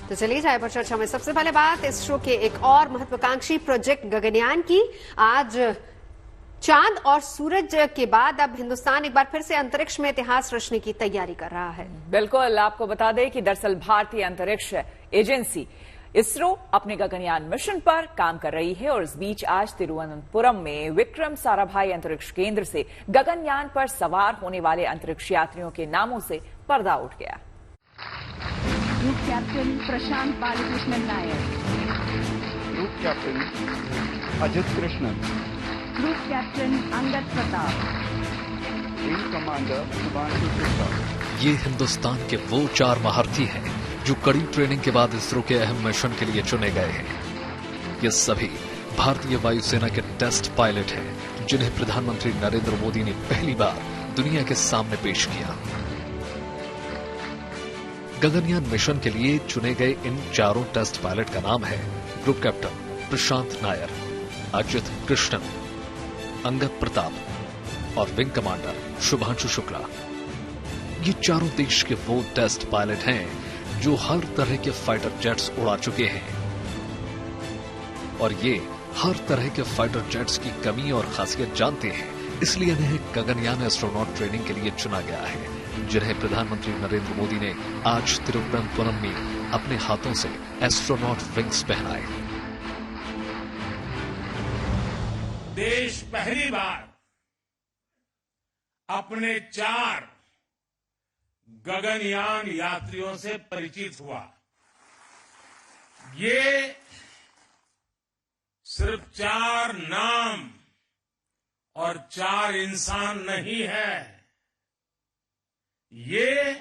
तो चलिए जाए पर चर्चा में सबसे पहले बात इसरो के एक और महत्वाकांक्षी प्रोजेक्ट गगनयान की। आज चांद और सूरज के बाद अब हिंदुस्तान एक बार फिर से अंतरिक्ष में इतिहास रचने की तैयारी कर रहा है। बिल्कुल, आपको बता दें कि दरअसल भारतीय अंतरिक्ष एजेंसी इसरो अपने गगनयान मिशन पर काम कर रही है और इस बीच आज तिरुवनंतपुरम में विक्रम साराभाई अंतरिक्ष केंद्र से गगनयान पर सवार होने वाले अंतरिक्ष यात्रियों के नामों से पर्दा उठ गया। Group captain Prashant Balakrishnan Nair, group captain Ajit Krishnan, group captain Angad Pratap, wing commander Shubhanshu Shukla. ये हिंदुस्तान के वो 4 महारथी हैं जो कड़ी ट्रेनिंग के बाद इसरो के अहम मिशन के लिए चुने गए हैं। ये सभी भारतीय वायुसेना के टेस्ट पायलट हैं, जिन्हें प्रधानमंत्री नरेंद्र मोदी ने पहली बार दुनिया के सामने पेश किया। गगनयान मिशन के लिए चुने गए इन 4 टेस्ट पायलट का नाम है ग्रुप कैप्टन प्रशांत नायर, अजित कृष्णन, अंगद प्रताप और विंग कमांडर शुभांशु शुक्ला। ये चारों देश के वो टेस्ट पायलट हैं जो हर तरह के फाइटर जेट्स उड़ा चुके हैं और ये हर तरह के फाइटर जेट्स की कमी और खासियत जानते हैं, इसलिए इन्हें गगनयान एस्ट्रोनॉट ट्रेनिंग के लिए चुना गया है, जिन्हें प्रधानमंत्री नरेंद्र मोदी ने आज तिरुवनंतपुरम में अपने हाथों से एस्ट्रोनॉट विंग्स पहनाए। देश पहली बार अपने 4 गगनयान यात्रियों से परिचित हुआ। ये सिर्फ 4 नाम और 4 इंसान नहीं है, ये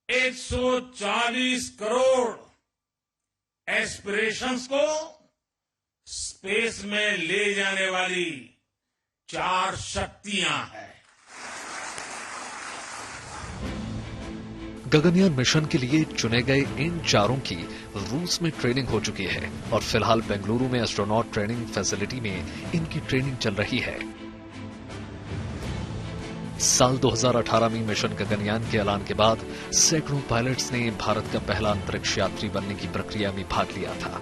140 करोड़ एस्पिरेशंस को स्पेस में ले जाने वाली 4 शक्तियां हैं। गगनयान मिशन के लिए चुने गए इन 4 की रूस में ट्रेनिंग हो चुकी है और फिलहाल बेंगलुरु में एस्ट्रोनॉट ट्रेनिंग फैसिलिटी में इनकी ट्रेनिंग चल रही है। साल 2018 में मिशन गगनयान के ऐलान के बाद सैकड़ों पायलट्स ने भारत का पहला अंतरिक्ष यात्री बनने की प्रक्रिया में भाग लिया था।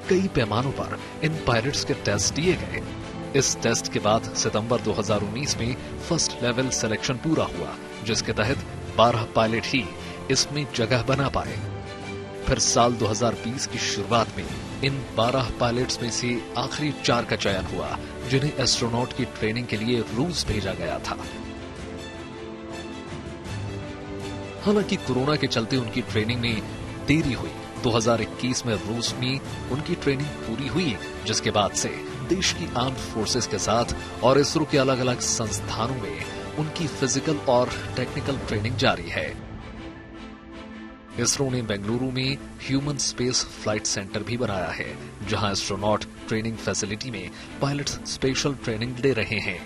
कई पैमानों पर इन पायलट्स के टेस्ट दिए गए। इस टेस्ट के बाद सितंबर 2019 में फर्स्ट लेवल सिलेक्शन पूरा हुआ, जिसके तहत 12 पायलट ही इसमें जगह बना पाए। फिर साल 2020 की शुरुआत में इन 12 पायलट्स में से आखिरी 4 का चयन हुआ, जिन्हें एस्ट्रोनॉट की ट्रेनिंग के लिए रूस भेजा गया था। हालांकि कोरोना के चलते उनकी ट्रेनिंग में देरी हुई। 2021 में रूस में उनकी ट्रेनिंग पूरी हुई, जिसके बाद से देश की आर्म्ड फोर्सेस के साथ और इसरो के अलग अलग संस्थानों में उनकी फिजिकल और टेक्निकल ट्रेनिंग जारी है। इसरो ने बेंगलुरु में ह्यूमन स्पेस फ्लाइट सेंटर भी बनाया है, जहां एस्ट्रोनॉट ट्रेनिंग फैसिलिटी में पायलट्स स्पेशल ट्रेनिंग ले रहे हैं।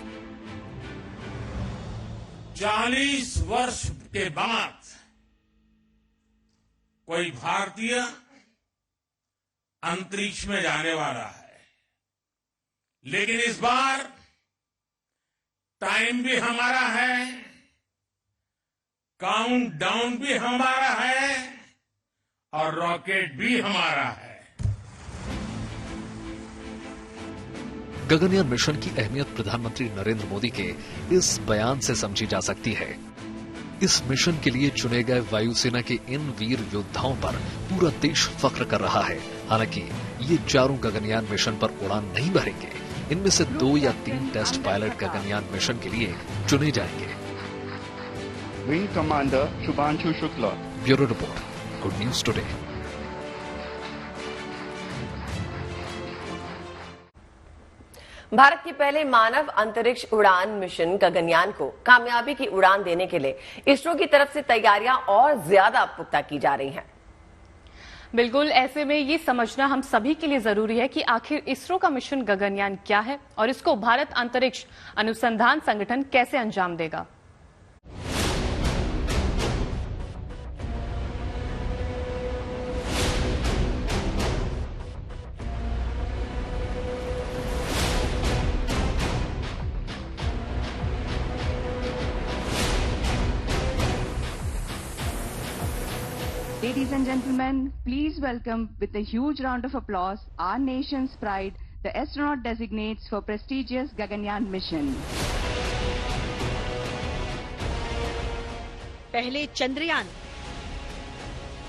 40 वर्ष के बाद कोई भारतीय अंतरिक्ष में जाने वाला है, लेकिन इस बार टाइम भी हमारा है, काउंटडाउन भी हमारा है और रॉकेट भी हमारा है। गगनयान मिशन की अहमियत प्रधानमंत्री नरेंद्र मोदी के इस बयान से समझी जा सकती है। इस मिशन के लिए चुने गए वायुसेना के इन वीर योद्धाओं पर पूरा देश फख्र कर रहा है। हालांकि ये 4 गगनयान मिशन पर उड़ान नहीं भरेंगे। इनमें से 2 या 3 टेस्ट पायलट गगनयान मिशन के लिए चुने जाएंगे। Wing commander Shubhanshu Shukla. Bureau report, good news today. Bharat की पहले मानव अंतरिक्ष उड़ान मिशन गगनयान को कामयाबी की उड़ान देने के लिए इसरो की तरफ से तैयारियां और ज्यादा पुख्ता की जा रही हैं। बिल्कुल, ऐसे में ये समझना हम सभी के लिए जरूरी है कि आखिर इसरो का मिशन गगनयान क्या है और इसको भारत अंतरिक्ष अनुसंधान संगठन कैसे अंजाम देगा। Ladies and gentlemen, please welcome with a huge round of applause our nation's pride, the astronaut designates for prestigious Gaganyaan mission. पहले चंद्रयान,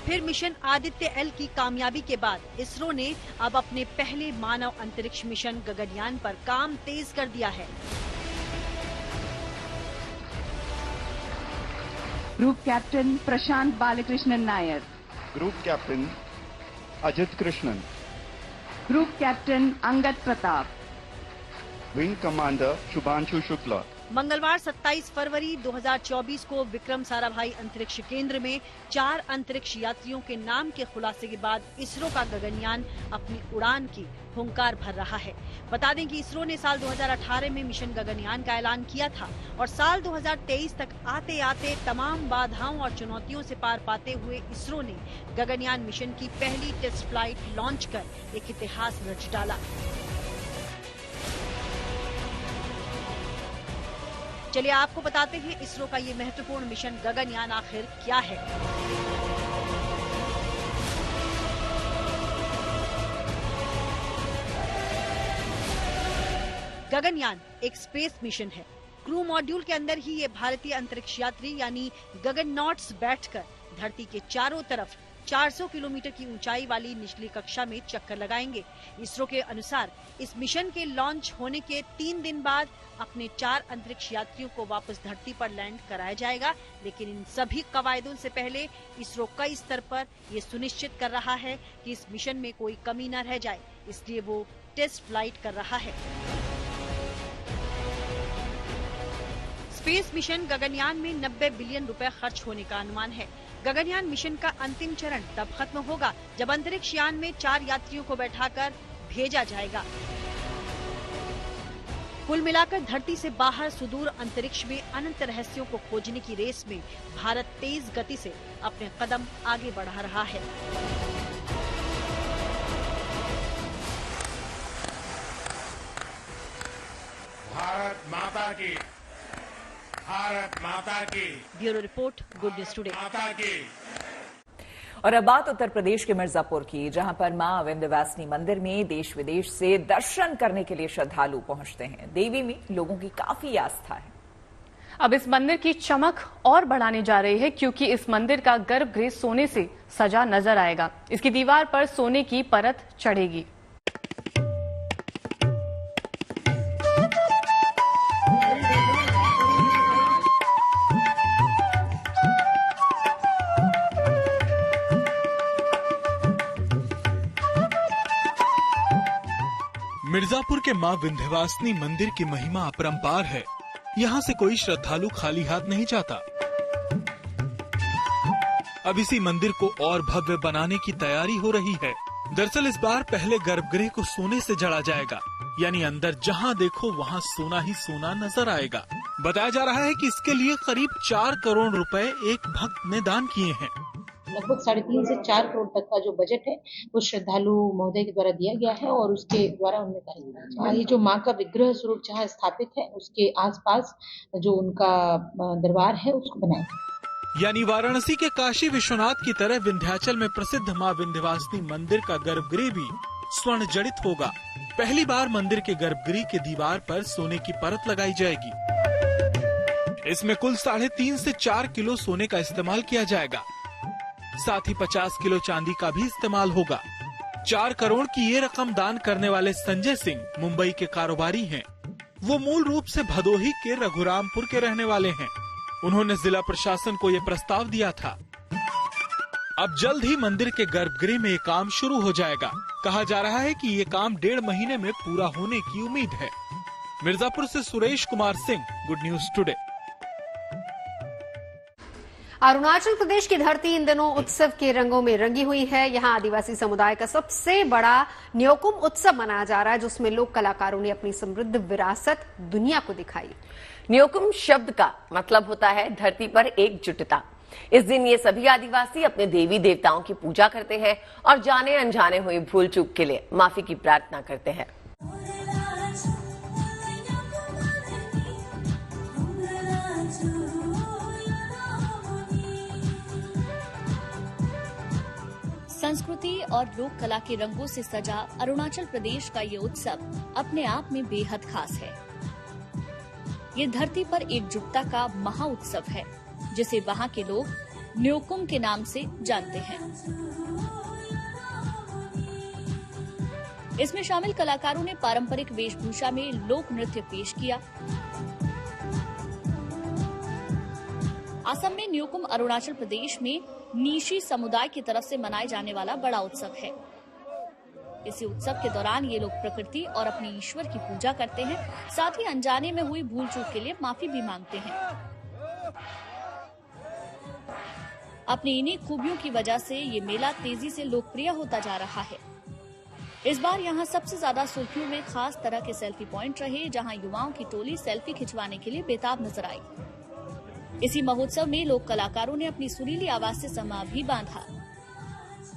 फिर मिशन आदित्य एल की कामयाबी के बाद इसरो ने अब अपने पहले मानव अंतरिक्ष मिशन गगनयान पर काम तेज कर दिया है। Group Captain Prashant Balakrishnan Nair. Group Captain Ajit Krishnan. Group Captain Angat Pratap. Wing Commander Shubhanshu Shukla. मंगलवार 27 फरवरी 2024 को विक्रम साराभाई अंतरिक्ष केंद्र में 4 अंतरिक्ष यात्रियों के नाम के खुलासे के बाद इसरो का गगनयान अपनी उड़ान की हुंकार भर रहा है। बता दें कि इसरो ने साल 2018 में मिशन गगनयान का ऐलान किया था और साल 2023 तक आते आते तमाम बाधाओं और चुनौतियों से पार पाते हुए इसरो ने गगनयान मिशन की पहली टेस्ट फ्लाइट लॉन्च कर एक इतिहास रच डाला। चलिए आपको बताते हैं इसरो का ये महत्वपूर्ण मिशन गगनयान आखिर क्या है। गगनयान एक स्पेस मिशन है। क्रू मॉड्यूल के अंदर ही ये भारतीय अंतरिक्ष यात्री यानी गगननॉट्स बैठकर धरती के चारों तरफ 400 किलोमीटर की ऊंचाई वाली निचली कक्षा में चक्कर लगाएंगे। इसरो के अनुसार इस मिशन के लॉन्च होने के 3 दिन बाद अपने 4 अंतरिक्ष यात्रियों को वापस धरती पर लैंड कराया जाएगा, लेकिन इन सभी कवायदों से पहले इसरो कई स्तर पर ये सुनिश्चित कर रहा है कि इस मिशन में कोई कमी न रह जाए, इसलिए वो टेस्ट फ्लाइट कर रहा है। स्पेस मिशन गगनयान में 90 बिलियन रुपए खर्च होने का अनुमान है। गगनयान मिशन का अंतिम चरण तब खत्म होगा जब अंतरिक्ष यान में 4 यात्रियों को बैठाकर भेजा जाएगा। कुल मिलाकर धरती से बाहर सुदूर अंतरिक्ष में अनंत रहस्यों को खोजने की रेस में भारत तेज गति से अपने कदम आगे बढ़ा रहा है। भारत माता की bureau report, good news today. माता की। और अब बात उत्तर प्रदेश के मिर्जापुर की, जहां पर मां विंध्यवासिनी मंदिर में देश विदेश से दर्शन करने के लिए श्रद्धालु पहुंचते हैं। देवी में लोगों की काफी आस्था है। अब इस मंदिर की चमक और बढ़ाने जा रही है क्योंकि इस मंदिर का गर्भगृह सोने से सजा नजर आएगा। इसकी दीवार पर सोने की परत चढ़ेगी। मिर्जापुर के मां विंध्यवासिनी मंदिर की महिमा अपरंपार है। यहाँ से कोई श्रद्धालु खाली हाथ नहीं जाता। अब इसी मंदिर को और भव्य बनाने की तैयारी हो रही है। दरअसल इस बार पहले गर्भगृह को सोने से जड़ा जाएगा, यानी अंदर जहाँ देखो वहाँ सोना ही सोना नजर आएगा। बताया जा रहा है कि इसके लिए करीब 4 करोड़ रुपए एक भक्त ने दान किए हैं। लगभग 3.5 से 4 करोड़ तक का जो बजट है वो श्रद्धालु महोदय के द्वारा दिया गया है और उसके द्वारा उन्होंने कार्य। ये जो माँ का विग्रह स्वरूप जहाँ स्थापित है उसके आसपास जो उनका दरबार है उसको बनाया, यानी वाराणसी के काशी विश्वनाथ की तरह विंध्याचल में प्रसिद्ध माँ विंध्यवासिनी मंदिर का गर्भगृह भी स्वर्ण जड़ित होगा। पहली बार मंदिर के गर्भगृह के दीवार पर सोने की परत लगाई जाएगी। इसमें कुल 3.5 से 4 किलो सोने का इस्तेमाल किया जाएगा। साथ ही 50 किलो चांदी का भी इस्तेमाल होगा। 4 करोड़ की ये रकम दान करने वाले संजय सिंह मुंबई के कारोबारी हैं। वो मूल रूप से भदोही के रघुरामपुर के रहने वाले हैं। उन्होंने जिला प्रशासन को ये प्रस्ताव दिया था। अब जल्द ही मंदिर के गर्भगृह में ये काम शुरू हो जाएगा। कहा जा रहा है कि ये काम 1.5 महीने में पूरा होने की उम्मीद है। मिर्जापुर से Suresh Kumar Singh, good news today. Arunachal Pradesh की धरती इन दिनों उत्सव के रंगों में रंगी हुई है। यहां आदिवासी समुदाय का सबसे बड़ा न्योकुम उत्सव मनाया जा रहा है, जिसमें लोक कलाकारों ने अपनी समृद्ध विरासत दुनिया को दिखाई। न्योकुम शब्द का मतलब होता है धरती पर एकजुटता। इस दिन ये सभी आदिवासी अपने देवी देवताओं की पूजा करते हैं और जाने अनजाने हुई भूल चूक के लिए माफी की प्रार्थना करते हैं। संस्कृति और लोक कला के रंगों से सजा अरुणाचल प्रदेश का ये उत्सव अपने आप में बेहद खास है। ये धरती पर एकजुटता का महा उत्सव है, जिसे वहाँ के लोग न्योकुम के नाम से जानते हैं। इसमें शामिल कलाकारों ने पारंपरिक वेशभूषा में लोक नृत्य पेश किया। असम में न्योकुम अरुणाचल प्रदेश में नीशी समुदाय की तरफ से मनाए जाने वाला बड़ा उत्सव है। इसी उत्सव के दौरान ये लोग प्रकृति और अपने ईश्वर की पूजा करते हैं, साथ ही अनजाने में हुई भूल चूक के लिए माफी भी मांगते हैं। अपनी इन्हीं खूबियों की वजह से ये मेला तेजी से लोकप्रिय होता जा रहा है। इस बार यहाँ सबसे ज्यादा सुर्खियों में खास तरह के सेल्फी पॉइंट रहे, जहाँ युवाओं की टोली सेल्फी खिंचवाने के लिए बेताब नजर आई। इसी महोत्सव में लोक कलाकारों ने अपनी सुरीली आवाज से समा भी बांधा।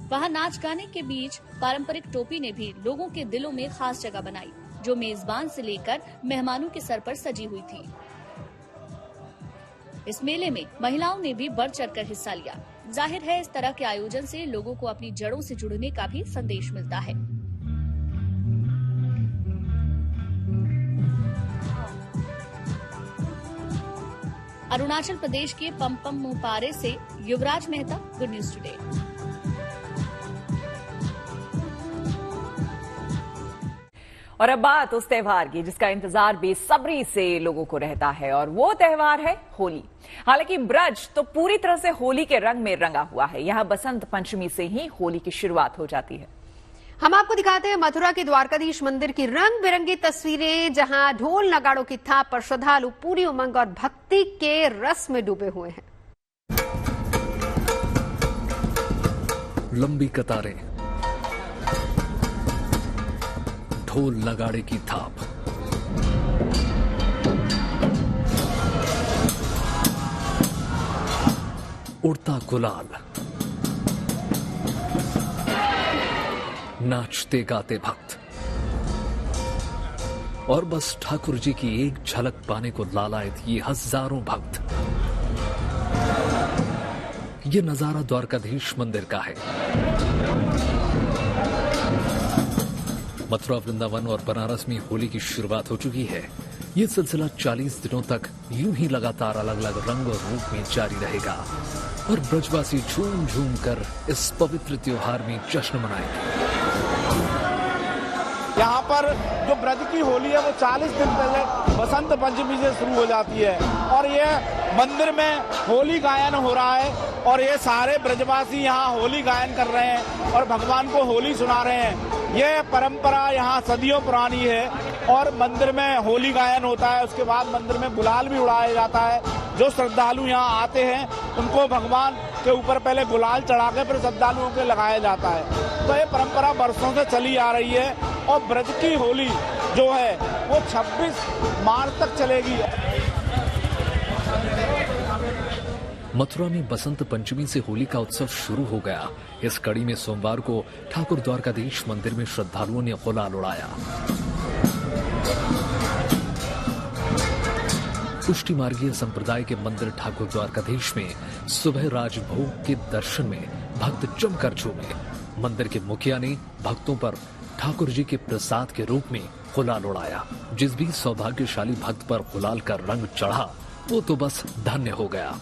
वहाँ नाच गाने के बीच पारंपरिक टोपी ने भी लोगों के दिलों में खास जगह बनाई, जो मेजबान से लेकर मेहमानों के सर पर सजी हुई थी। इस मेले में महिलाओं ने भी बढ़ चढ़कर हिस्सा लिया। जाहिर है, इस तरह के आयोजन से लोगों को अपनी जड़ों से जुड़ने का भी संदेश मिलता है। अरुणाचल प्रदेश के पम्पम मुपारे से युवराज मेहता, गुड न्यूज टुडे। और अब बात उस त्योहार की जिसका इंतजार बेसब्री से लोगों को रहता है, और वो त्योहार है होली। हालांकि ब्रज तो पूरी तरह से होली के रंग में रंगा हुआ है। यहाँ बसंत पंचमी से ही होली की शुरुआत हो जाती है। हम आपको दिखाते हैं मथुरा के द्वारकाधीश मंदिर की रंग बिरंगी तस्वीरें, जहां ढोल नगाड़ों की थाप पर श्रद्धालु पूरी उमंग और भक्ति के रस में डूबे हुए हैं। लंबी कतारें, ढोल नगाड़े की थाप, उड़ता गुलाल, नाचते गाते भक्त, और बस ठाकुर जी की एक झलक पाने को लालायत ये हजारों भक्त। ये नजारा द्वारकाधीश मंदिर का है। मथुरा, वृंदावन और बनारस में होली की शुरुआत हो चुकी है। ये सिलसिला 40 दिनों तक यूं ही लगातार अलग अलग रंग और रूप में जारी रहेगा, और ब्रजवासी झूम झूम कर इस पवित्र त्योहार में जश्न मनाएंगे। यहाँ पर जो ब्रज की होली है वो 40 दिन पहले बसंत पंचमी से शुरू हो जाती है, और ये मंदिर में होली गायन हो रहा है, और ये सारे ब्रजवासी यहाँ होली गायन कर रहे हैं और भगवान को होली सुना रहे हैं। ये परंपरा यहाँ सदियों पुरानी है, और मंदिर में होली गायन होता है। उसके बाद मंदिर में गुलाल भी उड़ाया जाता है। जो श्रद्धालु यहाँ आते हैं उनको भगवान के ऊपर पहले गुलाल चढ़ा के फिर श्रद्धालुओं के लगाया जाता है। तो ये परंपरा बरसों से चली आ रही है, और ब्रज की होली जो है वो 26 मार्च तक चलेगी। मथुरा में बसंत पंचमी से होली का उत्सव शुरू हो गया। इस कड़ी में सोमवार को ठाकुर द्वारकाधीश मंदिर में श्रद्धालुओं ने गुलाल उड़ाया। पुष्टि मार्गीय संप्रदाय के मंदिर ठाकुर द्वारकाधीश में सुबह राजभोग के दर्शन में भक्त जमकर झूमे। मंदिर के मुखिया ने भक्तों पर ठाकुर जी के प्रसाद के रूप में गुलाल उड़ाया। जिस भी सौभाग्यशाली भक्त पर गुलाल का रंग चढ़ा वो तो बस धन्य हो गया।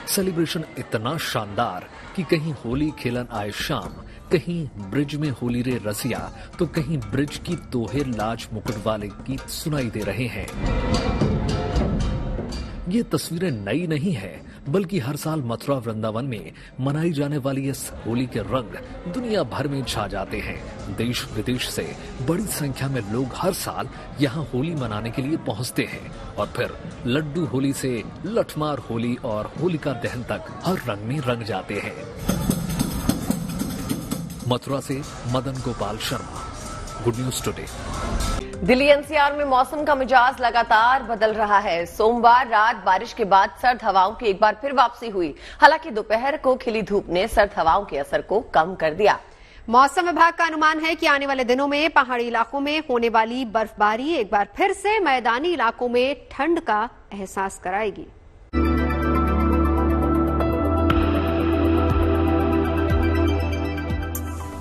सेलिब्रेशन इतना शानदार कि कहीं होली खेलन आए शाम, कहीं ब्रिज में होली रे रसिया, तो कहीं ब्रिज की दोहे लाज मुकुट वाले गीत सुनाई दे रहे हैं। ये तस्वीरें नई नहीं है, बल्कि हर साल मथुरा वृंदावन में मनाई जाने वाली इस होली के रंग दुनिया भर में छा जाते हैं। देश विदेश से बड़ी संख्या में लोग हर साल यहाँ होली मनाने के लिए पहुँचते हैं, और फिर लड्डू होली से लठमार होली और होलिका दहन तक हर रंग में रंग जाते हैं। मथुरा से Madan Gopal Sharma, good news today. Delhi NCR में मौसम का मिजाज लगातार बदल रहा है। सोमवार रात बारिश के बाद सर्द हवाओं की एक बार फिर वापसी हुई। हालांकि दोपहर को खिली धूप ने सर्द हवाओं के असर को कम कर दिया। मौसम विभाग का अनुमान है कि आने वाले दिनों में पहाड़ी इलाकों में होने वाली बर्फबारी एक बार फिर से मैदानी इलाकों में ठंड का एहसास कराएगी।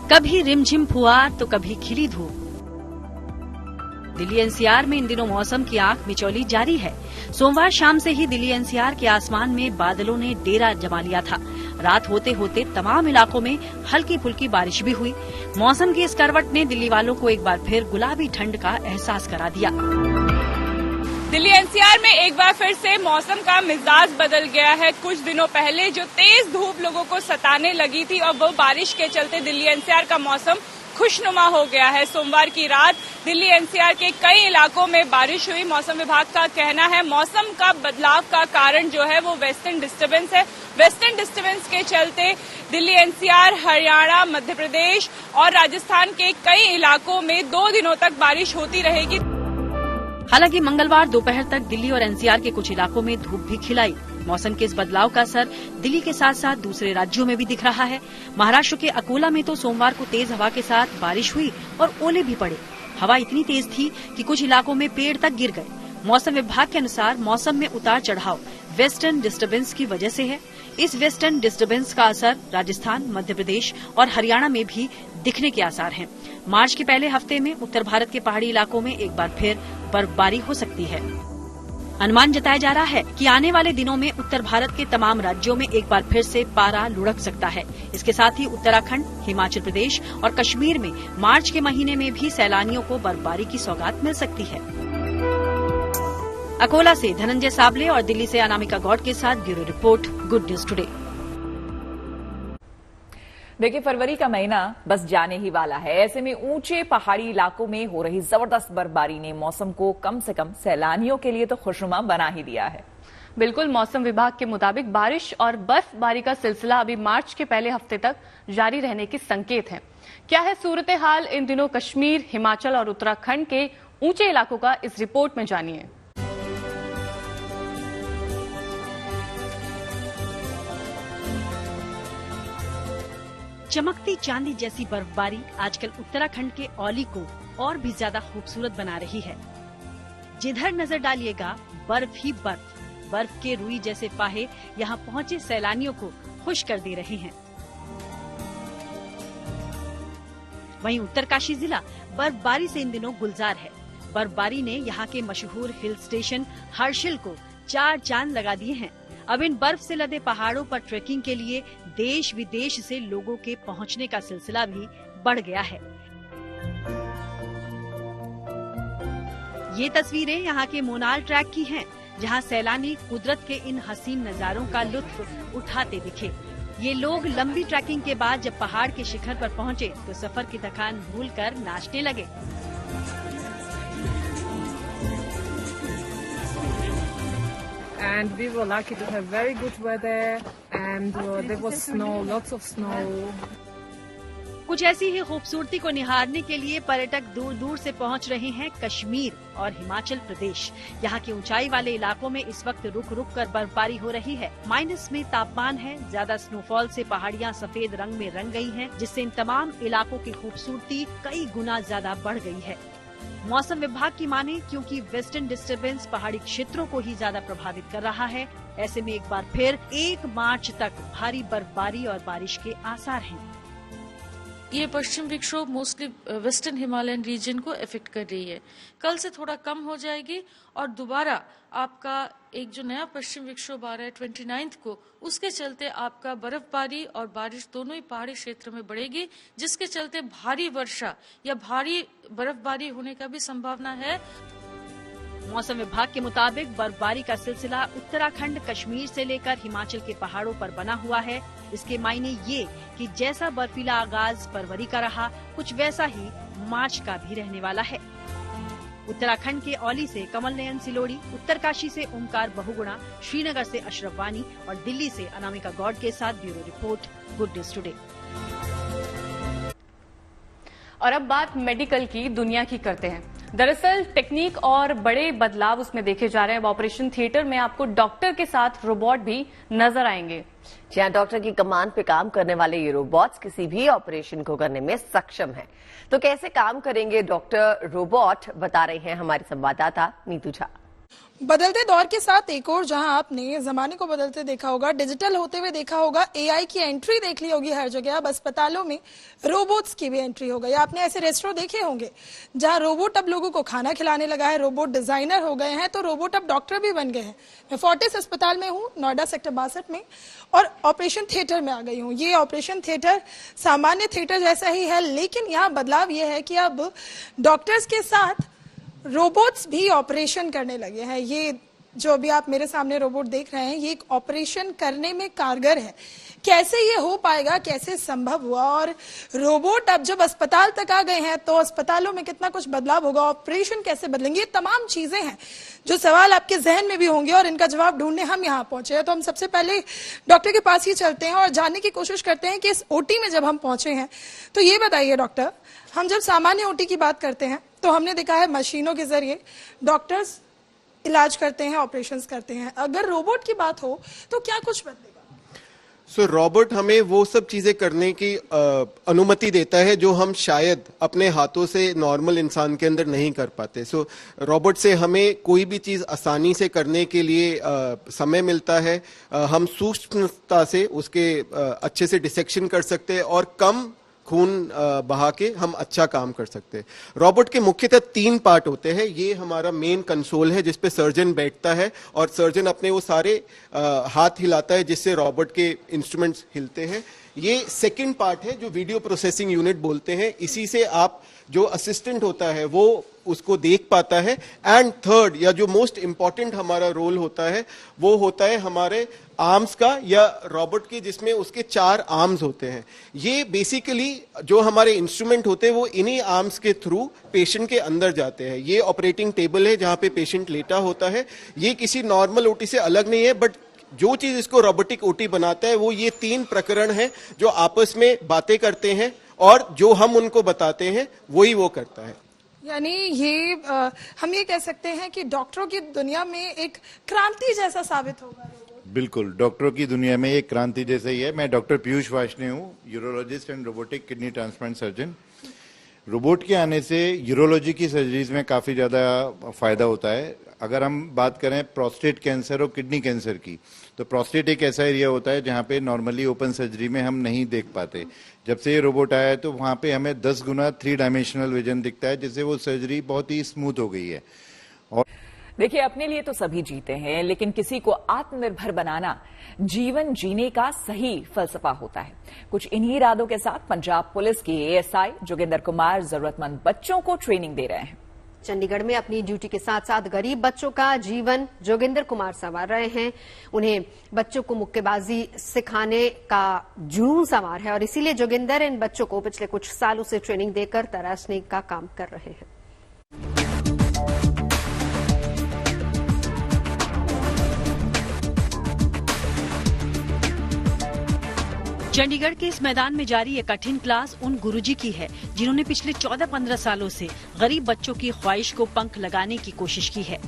कभी रिमझिम फुहार तो कभी खिली धूप। दिल्ली एनसीआर में इन दिनों मौसम की आंख मिचौली जारी है। सोमवार शाम से ही दिल्ली एनसीआर के आसमान में बादलों ने डेरा जमा लिया था। रात होते होते तमाम इलाकों में हल्की फुल्की बारिश भी हुई। मौसम की इस करवट ने दिल्ली वालों को एक बार फिर गुलाबी ठंड का एहसास करा दिया। दिल्ली एनसीआर में एक बार फिर से मौसम का मिजाज बदल गया है। कुछ दिनों पहले जो तेज धूप लोगों को सताने लगी थी और वो बारिश के चलते दिल्ली एनसीआर का मौसम खुशनुमा हो गया है। सोमवार की रात दिल्ली एनसीआर के कई इलाकों में बारिश हुई। मौसम विभाग का कहना है मौसम का बदलाव का कारण जो है वो वेस्टर्न डिस्टर्बेंस है। वेस्टर्न डिस्टर्बेंस के चलते दिल्ली एनसीआर, हरियाणा, मध्य प्रदेश और राजस्थान के कई इलाकों में 2 दिनों तक बारिश होती रहेगी। हालांकि मंगलवार दोपहर तक दिल्ली और एनसीआर के कुछ इलाकों में धूप भी खिलाई। मौसम के इस बदलाव का असर दिल्ली के साथ साथ दूसरे राज्यों में भी दिख रहा है। महाराष्ट्र के अकोला में तो सोमवार को तेज हवा के साथ बारिश हुई और ओले भी पड़े। हवा इतनी तेज थी कि कुछ इलाकों में पेड़ तक गिर गए। मौसम विभाग के अनुसार मौसम में उतार चढ़ाव वेस्टर्न डिस्टर्बेंस की वजह से है। इस वेस्टर्न डिस्टर्बेंस का असर राजस्थान, मध्य प्रदेश और हरियाणा में भी दिखने के आसार हैं। मार्च के पहले हफ्ते में उत्तर भारत के पहाड़ी इलाकों में एक बार फिर बर्फबारी हो सकती है। अनुमान जताया जा रहा है कि आने वाले दिनों में उत्तर भारत के तमाम राज्यों में एक बार फिर से पारा लुढ़क सकता है। इसके साथ ही उत्तराखंड, हिमाचल प्रदेश और कश्मीर में मार्च के महीने में भी सैलानियों को बर्फबारी की सौगात मिल सकती है। अकोला से धनंजय साबले और दिल्ली से अनामिका गौड़ के साथ bureau report, good news today. देखिए, फरवरी का महीना बस जाने ही वाला है। ऐसे में ऊंचे पहाड़ी इलाकों में हो रही जबरदस्त बर्फबारी ने मौसम को कम से कम सैलानियों के लिए तो खुशनुमा बना ही दिया है। बिल्कुल, मौसम विभाग के मुताबिक बारिश और बर्फबारी का सिलसिला अभी मार्च के पहले हफ्ते तक जारी रहने के संकेत हैं। क्या है सूरत हाल इन दिनों कश्मीर, हिमाचल और उत्तराखंड के ऊंचे इलाकों का, इस रिपोर्ट में जानिए। चमकती चांदी जैसी बर्फबारी आजकल उत्तराखंड के औली को और भी ज्यादा खूबसूरत बना रही है। जिधर नजर डालिएगा बर्फ ही बर्फ। बर्फ के रुई जैसे फाहे यहाँ पहुंचे सैलानियों को खुश कर दे रहे हैं। वहीं उत्तरकाशी जिला बर्फबारी से इन दिनों गुलजार है। बर्फबारी ने यहाँ के मशहूर हिल स्टेशन हर्षिल को 4 चांद लगा दिए हैं। अब इन बर्फ से लदे पहाड़ों पर ट्रेकिंग के लिए देश विदेश से लोगों के पहुंचने का सिलसिला भी बढ़ गया है। ये तस्वीरें यहाँ के मोनाल ट्रैक की हैं, जहाँ सैलानी कुदरत के इन हसीन नजारों का लुत्फ उठाते दिखे। ये लोग लंबी ट्रैकिंग के बाद जब पहाड़ के शिखर पर पहुँचे तो सफर की थकान भूलकर नाचने लगे। And we were lucky to have very good weather and there was snow, lots of snow. कुछ ऐसी ही खूबसूरती को निहारने के लिए पर्यटक दूर दूर से पहुंच रहे हैं कश्मीर और हिमाचल प्रदेश। यहाँ के ऊंचाई वाले इलाकों में इस वक्त रुक रुक कर बर्फबारी हो रही है। माइनस में तापमान है। ज्यादा स्नोफॉल से पहाड़ियाँ सफेद रंग में रंग गई हैं, जिससे इन तमाम इलाकों की खूबसूरती कई गुना ज्यादा बढ़ गई है। मौसम विभाग की माने, क्योंकि वेस्टर्न डिस्टर्बेंस पहाड़ी क्षेत्रों को ही ज्यादा प्रभावित कर रहा है, ऐसे में एक बार फिर 1 मार्च तक भारी बर्फबारी और बारिश के आसार हैं। ये पश्चिम विक्षोभ मोस्टली वेस्टर्न हिमालयन रीजन को इफेक्ट कर रही है। कल से थोड़ा कम हो जाएगी और दोबारा आपका एक जो नया पश्चिम विक्षोभ आ रहा है 29 को, उसके चलते आपका बर्फबारी और बारिश दोनों ही पहाड़ी क्षेत्र में बढ़ेगी, जिसके चलते भारी वर्षा या भारी बर्फबारी होने का भी संभावना है। मौसम विभाग के मुताबिक बर्फबारी का सिलसिला उत्तराखंड, कश्मीर से लेकर हिमाचल के पहाड़ों पर बना हुआ है। इसके मायने ये कि जैसा बर्फीला आगाज फरवरी का रहा, कुछ वैसा ही मार्च का भी रहने वाला है। उत्तराखंड के औली से कमल नयन सिलोड़ी, उत्तरकाशी से ओमकार बहुगुणा, श्रीनगर से अशरफ वानी और दिल्ली से अनामिका गौड़ के साथ bureau report, good news today. और अब बात मेडिकल की दुनिया की करते हैं। दरअसल टेक्निक और बड़े बदलाव उसमें देखे जा रहे हैं। ऑपरेशन थिएटर में आपको डॉक्टर के साथ रोबोट भी नजर आएंगे। जहां डॉक्टर की कमान पे काम करने वाले ये रोबोट्स किसी भी ऑपरेशन को करने में सक्षम हैं। तो कैसे काम करेंगे डॉक्टर रोबोट, बता रहे हैं हमारे संवाददाता नीतू झा। बदलते दौर के साथ एक और जहां आपने जमाने को बदलते देखा होगा, डिजिटल होते हुए देखा होगा, एआई की एंट्री देख ली होगी हर जगह। अब अस्पतालों में रोबोट्स की भी एंट्री हो गई। आपने ऐसे रेस्टोरेंट देखे होंगे जहां रोबोट अब लोगों को खाना खिलाने लगा है, रोबोट डिजाइनर हो गए हैं, तो रोबोट अब डॉक्टर भी बन गए हैं। मैं फोर्टिस अस्पताल में हूँ, नोएडा सेक्टर 62 में, और ऑपरेशन थिएटर में आ गई हूँ। ये ऑपरेशन थिएटर सामान्य थिएटर जैसा ही है, लेकिन यहाँ बदलाव यह है कि अब डॉक्टर्स के साथ रोबोट्स भी ऑपरेशन करने लगे हैं। ये जो अभी आप मेरे सामने रोबोट देख रहे हैं, ये एक ऑपरेशन करने में कारगर है। कैसे ये हो पाएगा, कैसे संभव हुआ, और रोबोट अब जब अस्पताल तक आ गए हैं तो अस्पतालों में कितना कुछ बदलाव होगा, ऑपरेशन कैसे बदलेंगे, ये तमाम चीजें हैं जो सवाल आपके जहन में भी होंगे और इनका जवाब ढूंढने हम यहाँ पहुंचे हैं। तो हम सबसे पहले डॉक्टर के पास ही चलते हैं और जानने की कोशिश करते हैं कि इस ओटी में जब हम पहुंचे हैं तो ये बताइए डॉक्टर, हम जब सामान्य ओटी की बात करते हैं तो हमने देखा है मशीनों के जरिए डॉक्टर्स इलाज करते हैं, ऑपरेशंस करते हैं। अगर रोबोट की बात हो तो क्या कुछ बदलेगा? रोबोट हमें वो सब चीजें करने की अनुमति देता है जो हम शायद अपने हाथों से नॉर्मल इंसान के अंदर नहीं कर पाते। रोबोट से हमें कोई भी चीज आसानी से करने के लिए समय मिलता है। हम सूक्ष्मता से उसके अच्छे से डिसेक्शन कर सकते हैं और कम खून बहा के हम अच्छा काम कर सकते हैं। रोबोट के मुख्यतः 3 पार्ट होते हैं। ये हमारा मेन कंसोल है जिसपे सर्जन बैठता है और सर्जन अपने वो सारे हाथ हिलाता है जिससे रोबोट के इंस्ट्रूमेंट्स हिलते हैं। ये सेकंड पार्ट है जो वीडियो प्रोसेसिंग यूनिट बोलते हैं। इसी से आप जो असिस्टेंट होता है वो उसको देख पाता है। एंड थर्ड या जो मोस्ट इंपॉर्टेंट हमारा रोल होता है वो होता है हमारे आर्म्स का या रोबोट की, जिसमें उसके 4 आर्म्स होते हैं। ये बेसिकली जो हमारे इंस्ट्रूमेंट होते हैं वो इन्हीं आर्म्स के थ्रू पेशेंट के अंदर जाते हैं। ये ऑपरेटिंग टेबल है जहां पे पेशेंट लेटा होता है। ये किसी नॉर्मल ओटी से अलग नहीं है, बट जो चीज इसको रोबोटिक ओटी बनाता है वो ये 3 प्रकरण है जो आपस में बातें करते हैं और जो हम उनको बताते हैं वही वो करता है। यानी ये हम ये कह सकते हैं कि डॉक्टरों की दुनिया में एक क्रांति जैसा साबित होगा। बिल्कुल, डॉक्टरों की दुनिया में एक क्रांति जैसा ही है। मैं डॉक्टर पीयूष वार्ष्णेय हूँ, urologist and robotic kidney transplant surgeon. Robot के आने से यूरोलॉजी की सर्जरीज में काफी ज्यादा फायदा होता है। अगर हम बात करें प्रोस्टेट कैंसर और किडनी कैंसर की, तो प्रोस्टेट एक ऐसा एरिया होता है जहां पे नॉर्मली ओपन सर्जरी में हम नहीं देख पाते। जब से ये रोबोट आया है तो वहां पे हमें 10 गुना 3 डायमेंशनल विजन दिखता है, जिससे वो सर्जरी बहुत ही स्मूथ हो गई है। और देखिए, अपने लिए तो सभी जीते हैं, लेकिन किसी को आत्मनिर्भर बनाना जीवन जीने का सही फलसफा होता है। कुछ इन्हीं इरादों के साथ पंजाब पुलिस के एएसआई जोगिंदर कुमार जरूरतमंद बच्चों को ट्रेनिंग दे रहे हैं। चंडीगढ़ में अपनी ड्यूटी के साथ साथ गरीब बच्चों का जीवन जोगिंदर कुमार संवार रहे हैं। उन्हें बच्चों को मुक्केबाजी सिखाने का जुनून सवार है और इसीलिए जोगिंदर इन बच्चों को पिछले कुछ सालों से ट्रेनिंग देकर तराशने का काम कर रहे हैं। चंडीगढ़ के इस मैदान में जारी ये कठिन क्लास उन गुरुजी की है जिन्होंने पिछले 14-15 सालों से गरीब बच्चों की ख्वाहिश को पंख लगाने की कोशिश की है।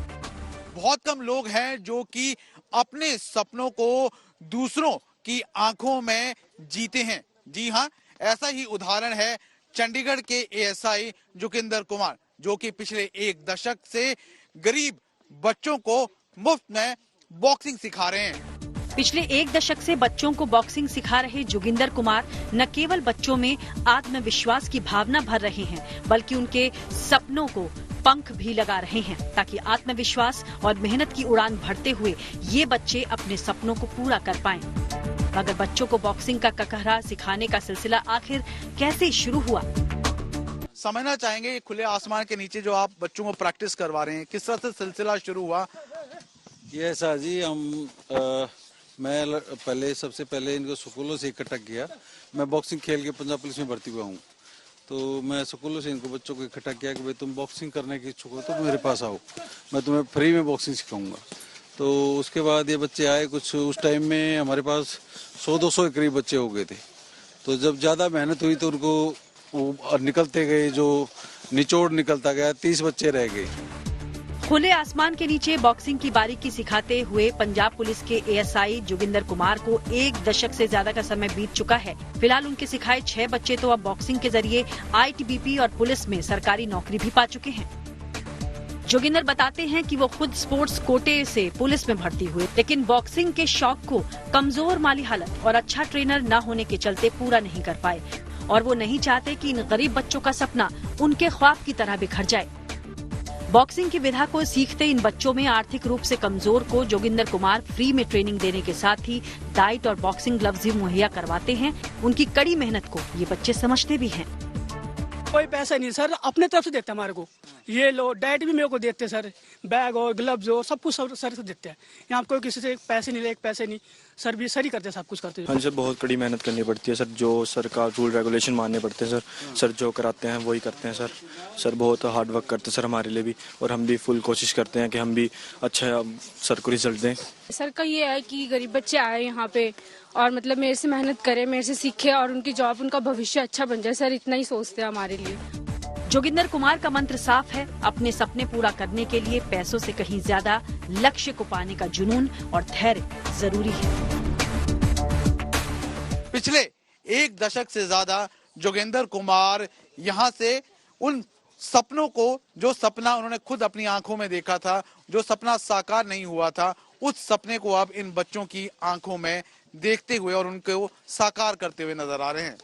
बहुत कम लोग हैं जो कि अपने सपनों को दूसरों की आंखों में जीते हैं। जी हाँ, ऐसा ही उदाहरण है चंडीगढ़ के एएसआई जोगिंदर कुमार, जो कि पिछले 1 दशक से गरीब बच्चों को मुफ्त में बॉक्सिंग सिखा रहे हैं। पिछले 1 दशक से बच्चों को बॉक्सिंग सिखा रहे जोगिंदर कुमार न केवल बच्चों में आत्मविश्वास की भावना भर रहे हैं, बल्कि उनके सपनों को पंख भी लगा रहे हैं ताकि आत्मविश्वास और मेहनत की उड़ान भरते हुए ये बच्चे अपने सपनों को पूरा कर पाएं। मगर बच्चों को बॉक्सिंग का ककहरा सिखाने का सिलसिला आखिर कैसे शुरू हुआ? समझना चाहेंगे खुले आसमान के नीचे जो आप बच्चों को प्रैक्टिस करवा रहे हैं, किस तरह से सिलसिला शुरू हुआ? ये सर जी, मैं सबसे पहले इनको स्कूलों से इकट्ठा किया। मैं बॉक्सिंग खेल के पंजाब पुलिस में भर्ती हुआ हूँ, तो मैं स्कूलों से इनको बच्चों को इकट्ठा किया कि भाई तुम बॉक्सिंग करने की इच्छुक हो तो मेरे पास आओ, मैं तुम्हें फ्री में बॉक्सिंग सिखाऊंगा। तो उसके बाद ये बच्चे आए। कुछ उस टाइम में हमारे पास 100-200 के करीब बच्चे हो गए थे। तो जब ज़्यादा मेहनत हुई तो उनको निकलते गए, जो निचोड़ निकलता गया, 30 बच्चे रह गए। खुले आसमान के नीचे बॉक्सिंग की बारीकी सिखाते हुए पंजाब पुलिस के एएसआई जोगिंदर कुमार को 1 दशक से ज्यादा का समय बीत चुका है। फिलहाल उनके सिखाए 6 बच्चे तो अब बॉक्सिंग के जरिए आईटीबीपी और पुलिस में सरकारी नौकरी भी पा चुके हैं। जोगिंदर बताते हैं कि वो खुद स्पोर्ट्स कोटे से पुलिस में भर्ती हुए, लेकिन बॉक्सिंग के शौक को कमजोर माली हालत और अच्छा ट्रेनर न होने के चलते पूरा नहीं कर पाए और वो नहीं चाहते कि इन गरीब बच्चों का सपना उनके ख्वाब की तरह बिखर जाए। बॉक्सिंग की विधा को सीखते इन बच्चों में आर्थिक रूप से कमजोर को जोगिंदर कुमार फ्री में ट्रेनिंग देने के साथ ही डाइट और बॉक्सिंग ग्लव्स भी मुहैया करवाते हैं। उनकी कड़ी मेहनत को ये बच्चे समझते भी हैं। कोई पैसा नहीं सर, अपने तरफ से देते हैं हमारे को। ये लो डाइट भी मेरे को देते हैं सर, बैग और ग्लव्स और सब कुछ सर से देते हैं। यहाँ कोई किसी से पैसे नहीं ले, एक पैसे नहीं, सर भी सर ही करते हैं, सब कुछ करते हैं। हाँ सर, बहुत कड़ी मेहनत करनी पड़ती है सर, जो सरकार रूल रेगुलेशन मानने पड़ते हैं सर जो कराते हैं वही करते हैं सर बहुत हार्ड वर्क करते हैं सर हमारे लिए भी, और हम भी फुल कोशिश करते हैं कि हम भी अच्छा सर को रिजल्ट दें। सर का ये है कि गरीब बच्चे आए यहाँ पे और मतलब मेरे से मेहनत करें, मेरे से सीखे और उनकी जॉब, उनका भविष्य अच्छा बन जाए, सर इतना ही सोचते हैं हमारे लिए। जोगिंदर कुमार का मंत्र साफ है, अपने सपने पूरा करने के लिए पैसों से कहीं ज्यादा लक्ष्य को पाने का जुनून और धैर्य जरूरी है। पिछले एक दशक से ज्यादा जोगिंदर कुमार यहाँ से उन सपनों को, जो सपना उन्होंने खुद अपनी आंखों में देखा था, जो सपना साकार नहीं हुआ था, उस सपने को अब इन बच्चों की आंखों में देखते हुए और उनको साकार करते हुए नजर आ रहे हैं।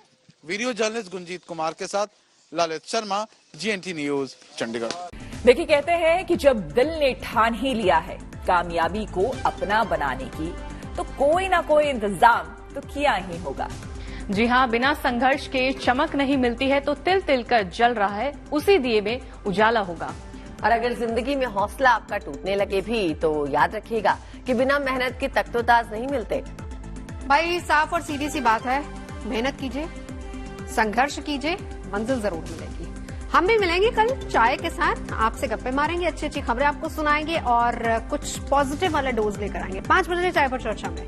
वीडियो जर्नलिस्ट गुंजीत कुमार के साथ ललित शर्मा, GNT न्यूज, चंडीगढ़। देखिए, कहते हैं कि जब दिल ने ठान ही लिया है कामयाबी को अपना बनाने की, तो कोई ना कोई इंतजाम तो किया ही होगा। जी हाँ, बिना संघर्ष के चमक नहीं मिलती है, तो तिल तिल कर जल रहा है उसी दिए में उजाला होगा। और अगर जिंदगी में हौसला आपका टूटने लगे भी तो याद रखिएगा कि बिना मेहनत के तख्तोताज नहीं मिलते। भाई साफ और सीधी सी बात है, मेहनत कीजिए, संघर्ष कीजिए, मंजिल जरूर मिलेगी। हम भी मिलेंगे कल चाय के साथ, आपसे गप्पे मारेंगे, अच्छी अच्छी खबरें आपको सुनाएंगे और कुछ पॉजिटिव वाला डोज लेकर आएंगे 5 बजे चाय पर चर्चा में।